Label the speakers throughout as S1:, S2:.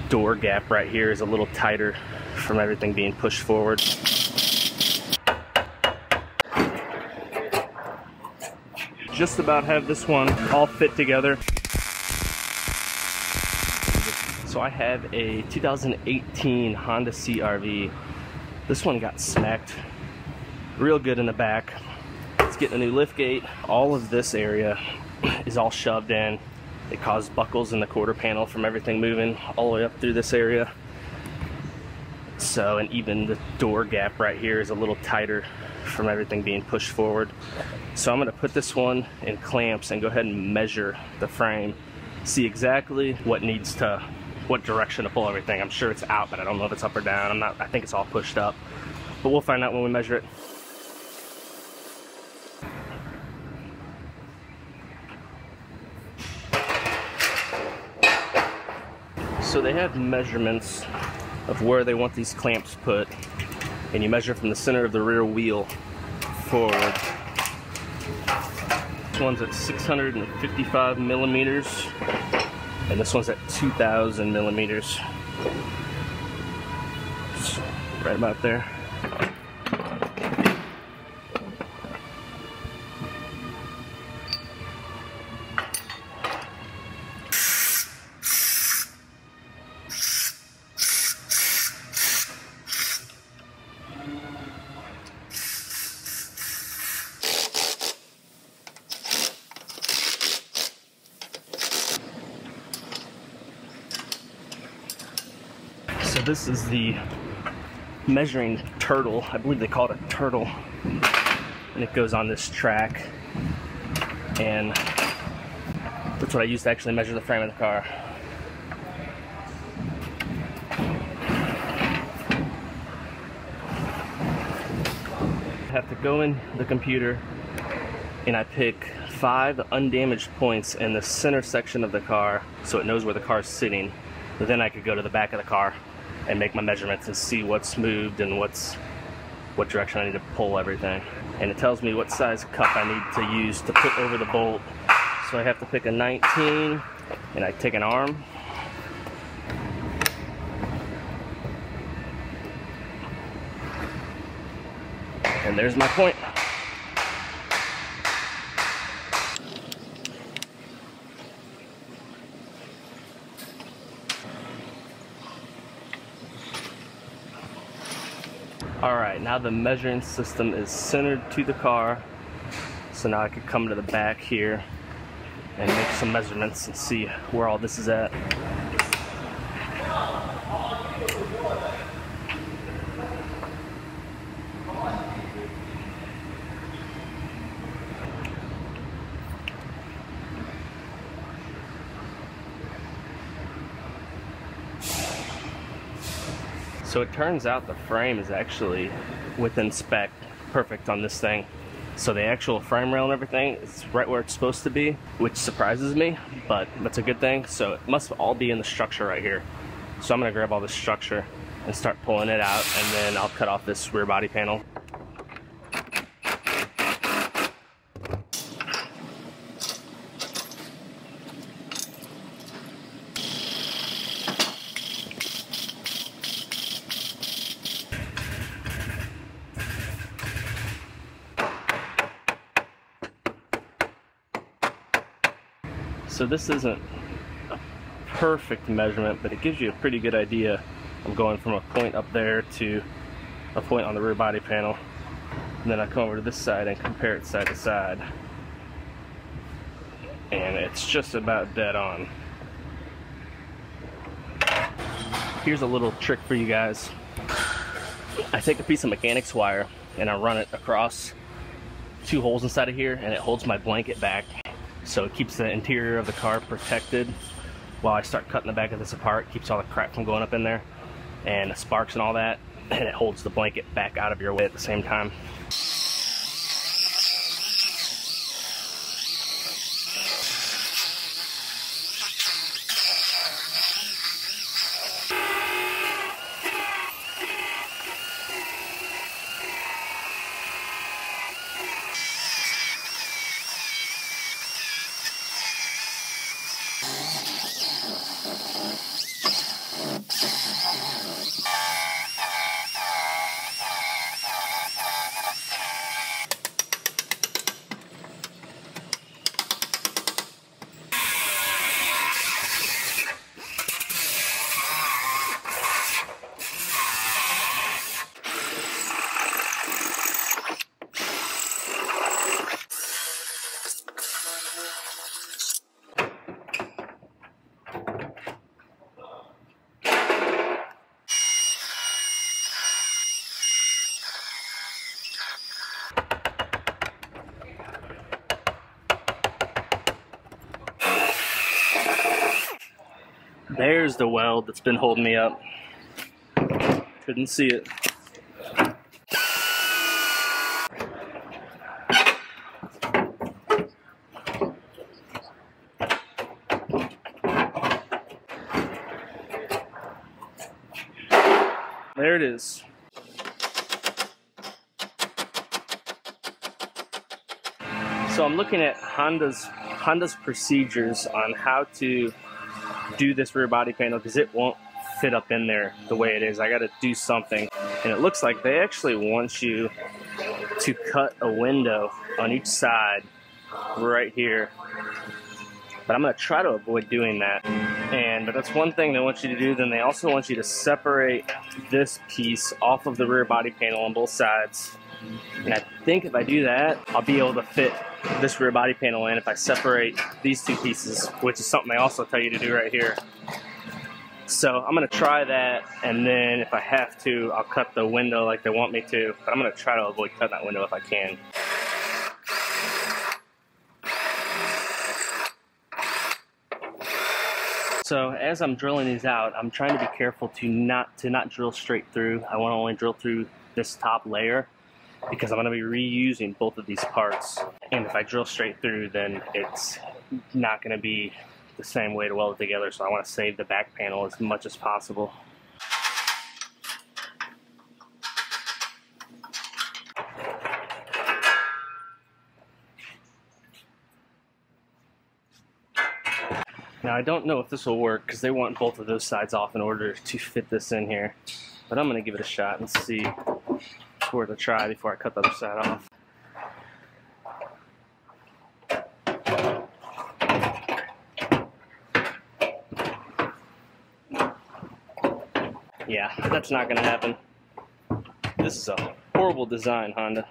S1: door gap right here is a little tighter from everything being pushed forward. Just about have this one all fit together. So I have a 2018 Honda CRV. This one got smacked real good in the back. It's getting a new lift gate. All of this area is all shoved in. It caused buckles in the quarter panel from everything moving all the way up through this area. So, and even the door gap right here is a little tighter from everything being pushed forward. So I'm going to put this one in clamps and go ahead and measure the frame, see exactly what direction to pull everything. I'm sure it's out, but I don't know if it's up or down. I think it's all pushed up, but we'll find out when we measure it. So they have measurements of where they want these clamps put, and you measure from the center of the rear wheel forward. This one's at 655 millimeters, and this one's at 2,000 millimeters. It's right about there. So this is the measuring turtle. I believe they call it a turtle. And it goes on this track. And that's what I use to actually measure the frame of the car. I have to go in the computer and I pick 5 undamaged points in the center section of the car so it knows where the car is sitting. But then I could go to the back of the car and make my measurements and see what's moved and what direction I need to pull everything. And it tells me what size cup I need to use to put over the bolt. So I have to pick a 19 and I take an arm. And there's my point. Alright, now the measuring system is centered to the car. So now I could come to the back here and make some measurements and see where all this is at. So it turns out the frame is actually within spec, perfect on this thing. So the actual frame rail and everything is right where it's supposed to be, which surprises me, but that's a good thing. So it must all be in the structure right here. So I'm gonna grab all this structure and start pulling it out, and then I'll cut off this rear body panel. So this isn't a perfect measurement, but it gives you a pretty good idea. I'm going from a point up there to a point on the rear body panel. And then I come over to this side and compare it side to side. And it's just about dead on. Here's a little trick for you guys. I take a piece of mechanics wire and I run it across 2 holes inside of here, and it holds my blanket back. So it keeps the interior of the car protected while I start cutting the back of this apart. Keeps all the crap from going up in there and the sparks and all that, and it holds the blanket back out of your way at the same time. there's the weld that's been holding me up. Couldn't see it. There it is. So I'm looking at Honda's procedures on how to do this rear body panel because it won't fit up in there the way it is. I got to do something, and it looks like they actually want you to cut a window on each side right here. But I'm going to try to avoid doing that. But that's one thing they want you to do. Then they also want you to separate this piece off of the rear body panel on both sides. And I think if I do that, I'll be able to fit this rear body panel in if I separate these two pieces, which is something they also tell you to do right here. So I'm going to try that, and then if I have to, I'll cut the window like they want me to. But I'm going to try to avoid cutting that window if I can. So as I'm drilling these out, I'm trying to be careful to not drill straight through. I want to only drill through this top layer because I'm going to be reusing both of these parts. And if I drill straight through, then it's not going to be the same way to weld it together. So I want to save the back panel as much as possible. Now I don't know if this will work because they want both of those sides off in order to fit this in here. But I'm going to give it a shot and see. It's worth a try before I cut the other side off. Yeah, that's not going to happen. This is a horrible design, Honda.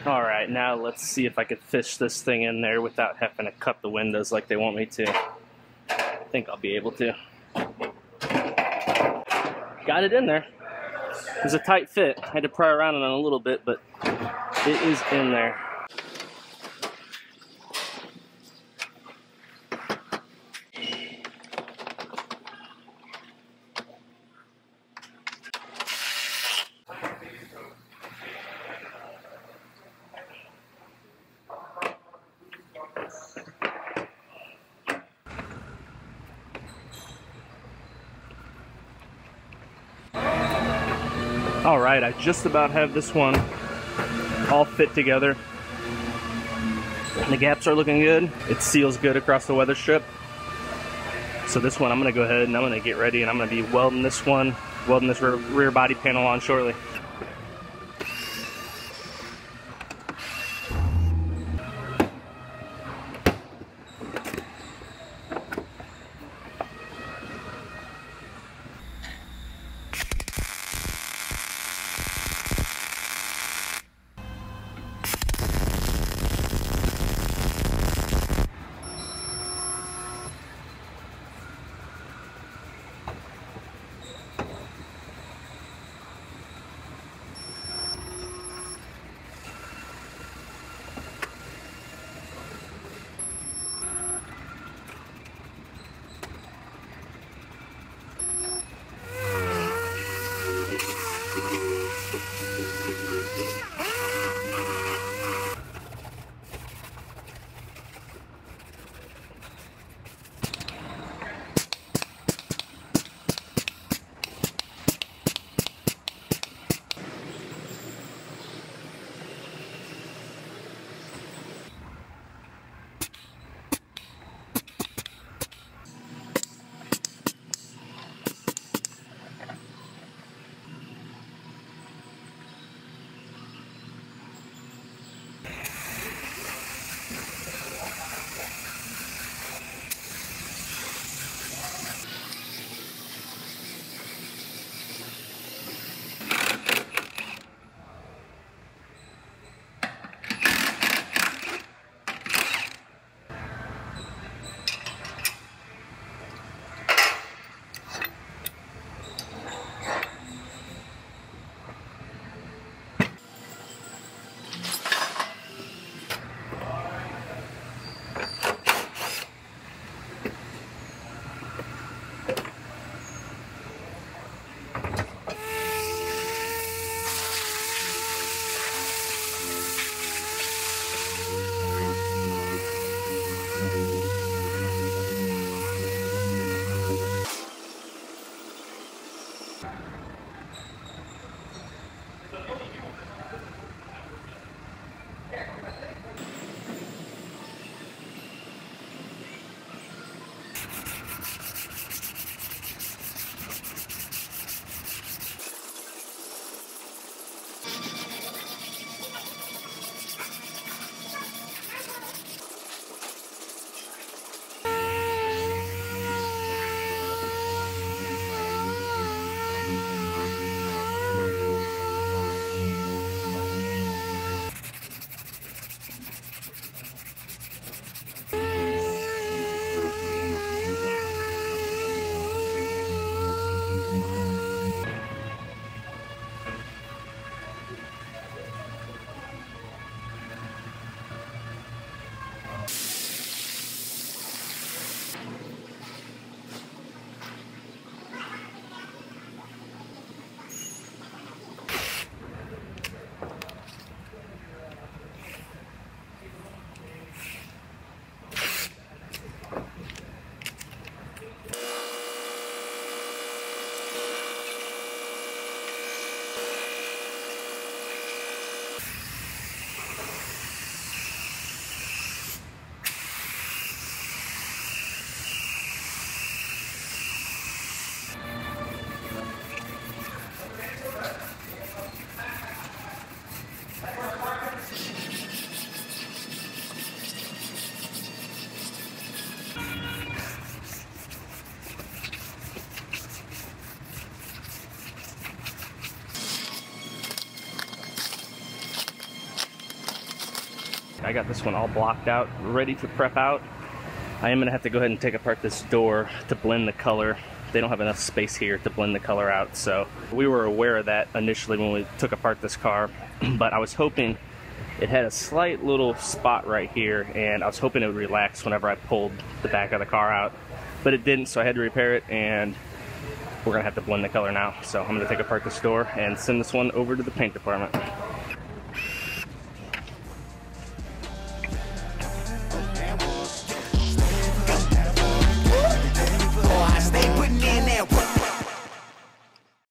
S1: Alright, now let's see if I could fish this thing in there without having to cut the windows like they want me to. I think I'll be able to. Got it in there. It was a tight fit. I had to pry around it a little bit, but it is in there. Alright, I just about have this one all fit together. The gaps are looking good. It seals good across the weather strip. So this one I'm going to go ahead and I'm going to get ready and I'm going to be welding this rear body panel on shortly. I got this one all blocked out, ready to prep out. I am gonna have to go ahead and take apart this door to blend the color. They don't have enough space here to blend the color out, so we were aware of that initially when we took apart this car, but I was hoping it had a slight little spot right here, and I was hoping it would relax whenever I pulled the back of the car out, but it didn't, so I had to repair it, and we're gonna have to blend the color now. So I'm gonna take apart this door and send this one over to the paint department.